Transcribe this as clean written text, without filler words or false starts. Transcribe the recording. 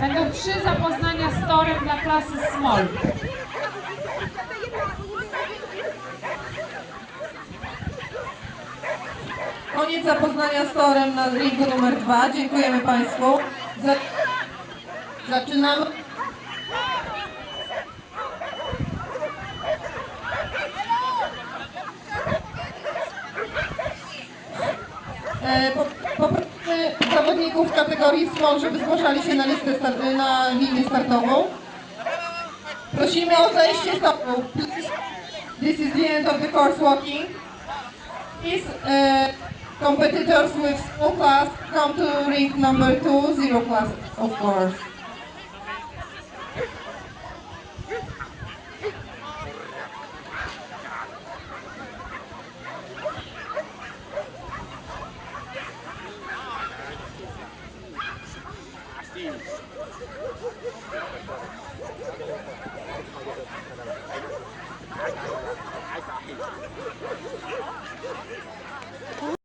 Będą 3 zapoznania z torem dla klasy small. Koniec zapoznania z torem na ringu numer 2. Dziękujemy Państwu. Zaczynamy. Poprosimy zawodników kategorii small, żeby zgłaszali się na linię startową. Prosimy o zejście z toru. This is the end of the course walking. Please, competitors with small class come to ring number 2, zero class, of course.